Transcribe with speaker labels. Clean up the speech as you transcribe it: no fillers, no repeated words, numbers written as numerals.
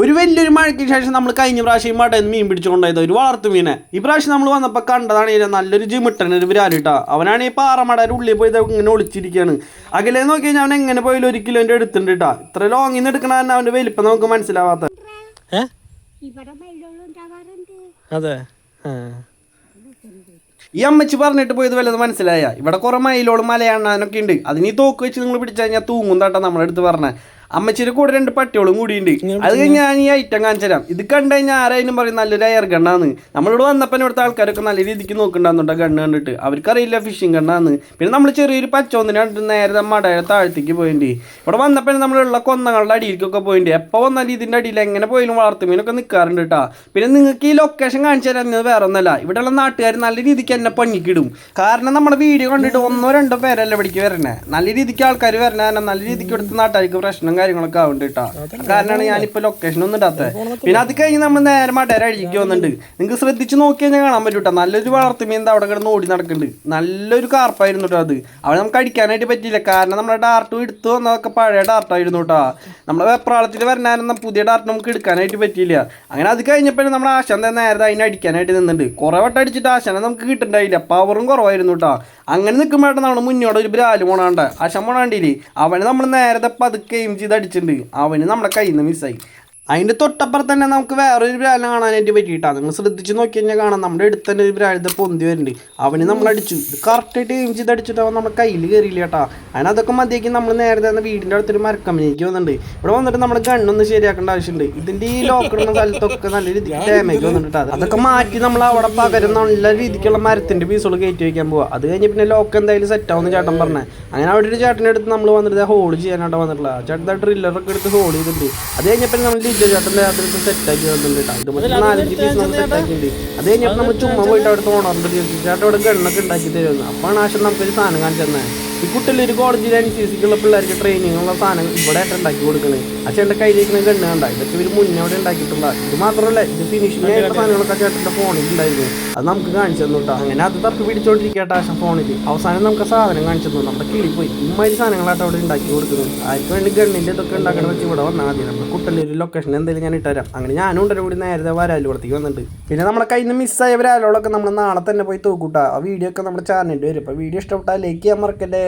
Speaker 1: ഒരു വലിയൊരു മഴയ്ക്ക് ശേഷം നമ്മൾ കഴിഞ്ഞ പ്രാവശ്യം മടയിൽ മീൻ പിടിച്ചുകൊണ്ടായത് ഒരു വളർത്തു മീനെ. ഈ പ്രാവശ്യം നമ്മൾ വന്നപ്പോൾ കണ്ടതാണ് നല്ലൊരു ജിമിട്ടൻ ഒരു വിരാലിട്ടാ. അവനാണ് ഈ പാറമടയുടെ ഉള്ളിൽ പോയി ഇങ്ങനെ ഒളിച്ചിരിക്കുകയാണ്. അകലെ നോക്കി കഴിഞ്ഞാൽ അവൻ എങ്ങനെ പോയാലും 1 കിലോൻ്റെ അടുത്തുണ്ട് കേട്ടാ. ഇത്ര ലോങ്ങിൽ നിന്ന് എടുക്കണ തന്നെ അവൻ്റെ വലിപ്പം നമുക്ക് മനസ്സിലാവാത്ത. അതെ, ഈ അമ്മച്ചി പറഞ്ഞിട്ട് പോയത് വല്ലത് മനസ്സിലായ? ഇവിടെ കുറെ മയിലോളും മലയാണ്ണാനൊക്കെ ഉണ്ട്. അതിന് ഈ തോക്ക് വെച്ച് നിങ്ങൾ പിടിച്ചു കഴിഞ്ഞാൽ തൂങ്ങും താട്ടാ നമ്മുടെ അടുത്ത് പറഞ്ഞത്. അമ്മച്ചിയുടെ കൂടെ 2 പട്ടികളും കൂടിയുണ്ട്. അത് കഴിഞ്ഞ് ഞാൻ ഈ ഐറ്റം കാണിച്ചു തരാം. ഇത് കണ്ടു കഴിഞ്ഞാൽ ആരായാലും പറയും നല്ലൊരു എയർ ഗണ്ണാന്ന്. നമ്മളിവിടെ വന്നപ്പോൾ ഇവിടുത്തെ ആൾക്കാരൊക്കെ നല്ല രീതിക്ക് നോക്കുന്നുണ്ടാകുന്നുണ്ട് ഗണ്ണ് കണ്ടിട്ട്. അവർക്കറിയില്ല ഫിഷിങ് ഗണ്ണാന്ന്. പിന്നെ നമ്മൾ ചെറിയൊരു പച്ചോന്നിനെ കണ്ടിട്ട് നേരെ മടയുടെ താഴത്തേക്ക് പോയിട്ടുണ്ട്. ഇവിടെ വന്നപ്പോൾ നമ്മളുള്ള കൊന്നങ്ങളുടെ അടിയിലേക്കൊക്കെ പോയിട്ടുണ്ട്. എപ്പോൾ വന്നാലും ഇതിൻ്റെ അടിയിൽ എങ്ങനെ പോയാലും വളർത്തുമീനൊക്കെ നിൽക്കാറുണ്ട് കേട്ടോ. പിന്നെ നിങ്ങൾക്ക് ഈ ലൊക്കേഷൻ കാണിച്ചു തരുന്നത് വേറെ ഒന്നല്ല, ഇവിടെയുള്ള നാട്ടുകാർ നല്ല രീതിക്ക് എന്നെ പണിക്കിടും. കാരണം നമ്മുടെ വീഡിയോ കണ്ടിട്ട് 1-2 പേരല്ല ഇവിടേക്ക് വരണേ. നല്ല രീതിക്ക് ആൾക്കാർ വരണേ, നല്ല രീതിക്ക് ഇവിടുത്തെ നാട്ടുകാർക്ക് പ്രശ്നം കാര്യങ്ങളൊക്കെ ആവുന്നുണ്ട് കേട്ടോ. കാരണമാണ് ഞാനിപ്പോൾ ലൊക്കേഷൻ ഒന്നും ഇടാത്തത്. പിന്നെ അത് കഴിഞ്ഞ് നമ്മൾ നേരെ മടേര അഴിക്ക് വന്നിട്ടുണ്ട്. നിങ്ങൾക്ക് ശ്രദ്ധിച്ച് നോക്കി കഴിഞ്ഞാൽ കാണാൻ പറ്റും കേട്ടോ. നല്ലൊരു വളർത്തുമീൻ അവിടെ കിടന്ന് ഓടി നടക്കുന്നുണ്ട്. നല്ലൊരു കാർപ്പായിരുന്നു കേട്ടോ. അവൻ നമുക്ക് അടിക്കാനായിട്ട് പറ്റിയില്ല, കാരണം നമ്മുടെ ഡാർട്ടും എടുത്തു വന്നതൊക്കെ പഴയ ഡാർട്ടായിരുന്നു കേട്ടോ. നമ്മുടെ വെപ്രാളത്തിൽ വരണാനും പുതിയ ഡാർട്ട് നമുക്ക് എടുക്കാനായിട്ട് പറ്റിയില്ല. അങ്ങനെ അത് കഴിഞ്ഞപ്പോഴും നമ്മുടെ ആശാൻ നേരത്തെ അതിനെ അടിക്കാനായിട്ട് നിന്നുണ്ട്. കുറേ വട്ടം അടിച്ചിട്ട് ആശാനെ നമുക്ക് കിട്ടുന്നുണ്ടായില്ല, പവറും കുറവായിരുന്നു കേട്ടോ. അങ്ങനെ നിൽക്കുമ്പോഴാണ് നമ്മൾ മുന്നോട്ട് ഒരു ബ്രാല് പോണാണ്ട് ആശാൻ പോണാണ്ടില്ലേ, അവന് നമ്മൾ നേരത്തെ പതുക്കെ എയിം ചെയ്ത് അടിച്ചിട്ടുണ്ട്. അവന് നമ്മുടെ കയ്യിൽ നിന്ന് മിസ്സായി. അതിൻ്റെ തൊട്ടപ്പുറത്ത് തന്നെ നമുക്ക് വേറൊരു ബ്രാലിനെ കാണാനായിട്ട് പറ്റിയിട്ടാണ്. നിങ്ങൾ ശ്രദ്ധിച്ച് നോക്കി കഴിഞ്ഞാൽ കാണാം, നമ്മുടെ അടുത്ത് തന്നെ ഒരു ബ്രാലിൻ്റെ പൊന്തി വരുന്നുണ്ട്. അവന് നമ്മൾ അടിച്ചു. ഇത് കറക്റ്റായിട്ട് എയിം ചെയ്ത് അടിച്ചിട്ട് അവൻ നമ്മുടെ കയ്യിൽ കയറിയില്ല കേട്ടോ. അതിനതൊക്കെ മതിയാക്കി നമ്മൾ നേരത്തെ തന്നെ വീടിൻ്റെ അടുത്തൊരു മരക്കമ്പനിക്ക് വന്നിട്ടുണ്ട്. ഇവിടെ വന്നിട്ട് നമ്മുടെ ഗണ്ണൊന്ന് ശരിയാക്കേണ്ട ആവശ്യമുണ്ട്. ഇതിൻ്റെ ഈ ലോക്കിടുന്ന സ്ഥലത്തൊക്കെ നല്ല രീതിക്ക് ഡാമേജ് വന്നിട്ട് അതൊക്കെ മാറ്റി നമ്മൾ അവിടെ പകരം നല്ല രീതിക്കുള്ള മരത്തിൻ്റെ പീസുകൾ കയറ്റി വയ്ക്കാൻ പോവുക. അത് കഴിഞ്ഞ് പിന്നെ ലോക്ക് എന്തായാലും സെറ്റാവുന്ന ചേട്ടൻ പറഞ്ഞത്. അങ്ങനെ അവിടെ ഒരു ചേട്ടൻ്റെ അടുത്ത് നമ്മൾ വന്നിട്ട് ഹോൾ ചെയ്യാനായിട്ട് വന്നിട്ടുള്ള ചേട്ടൻ ഡ്രില്ലറൊക്കെ എടുത്ത് ഹോൾ ചെയ്തിട്ടുണ്ട്. അത് കഴിഞ്ഞപ്പോൾ നമ്മൾ ചേട്ടൻ്റെ അതിനകത്ത് സെറ്റാക്കി വന്നിട്ടുണ്ട്. ഇതുപോലെ 4-5 പീസ് നമ്മൾ സെറ്റാക്കിയിട്ടുണ്ട്. അത് കഴിഞ്ഞപ്പോൾ നമ്മൾ ചുമ്മാ പോയിട്ട് അവിടെ ഓണറിൻ്റെ ചേട്ടൻ അവിടെ ഗണ്ണൊക്കെ ഉണ്ടാക്കി തരുന്നു. അപ്പോൾ ആശം നമുക്കൊരു സാധനം കാണിച്ചു തന്നെ. ഈ കുട്ടിയിൽ ഒരു കോളേജിൽ NCCക്കുള്ള പിള്ളേർക്ക് ട്രെയിനിങ്ങുള്ള സാധനം ഇവിടെ ആയിട്ട് ഉണ്ടാക്കി കൊടുക്കുന്നത്. ആ ചേട്ടൻ്റെ കയ്യിലിരിക്കുന്ന ഗണ്ണ് കണ്ട, ഇതൊക്കെ ഇവർ മുന്നേ അവിടെ ഉണ്ടാക്കിയിട്ടുള്ള. ഇത് മാത്രമല്ല, ഇത് ഫിനിഷിംഗ് ആയിട്ടുള്ള സാധനങ്ങളൊക്കെ ചേട്ടൻ്റെ ഫോണിൽ ഉണ്ടായിരുന്നു. അത് നമുക്ക് കാണിച്ചു തന്നു കേട്ടോ. അങ്ങനെ അത് തപ്പി പിടിച്ചോണ്ടിരിക്കട്ടെ ആശം ഫോണിൽ. അവസാനം നമുക്ക് സാധനം കാണിച്ചു തന്നു. നമ്മുടെ കിളി പോയി ഇമ്മാതിരി സാധനങ്ങളായിട്ട് അവിടെ ഉണ്ടാക്കി കൊടുക്കുന്നത്. ആർക്ക് വേണ്ടി ഗണ്ണിൻ്റെ ഇതൊക്കെ ഉണ്ടാക്കണ വെച്ച് ഇവിടെ വന്നാൽ മതി. നമ്മുടെ കുട്ടിയിൽ ഒരു ലൊക്കേഷൻ എന്തെങ്കിലും ഞാൻ ഇട്ടുതരാം. അങ്ങനെ ഞാനും ഉണ്ടല്ലോ കൂടി നേരത്തെ വരാലുപുറത്തേക്ക് വന്നിട്ട്. പിന്നെ നമ്മുടെ കയ്യിൽ നിന്ന് മിസ്സായ വരാലുകളൊക്കെ നമ്മൾ നാളെ തന്നെ പോയി തൂക്കൂട്ടാ. ആ വീഡിയോ ഒക്കെ നമ്മുടെ ചാനലിൽ വരും. അപ്പോൾ വീഡിയോ ഇഷ്ടപ്പെട്ടാൽ ലൈക്ക് ചെയ്യാൻ മറക്കല്ലേ.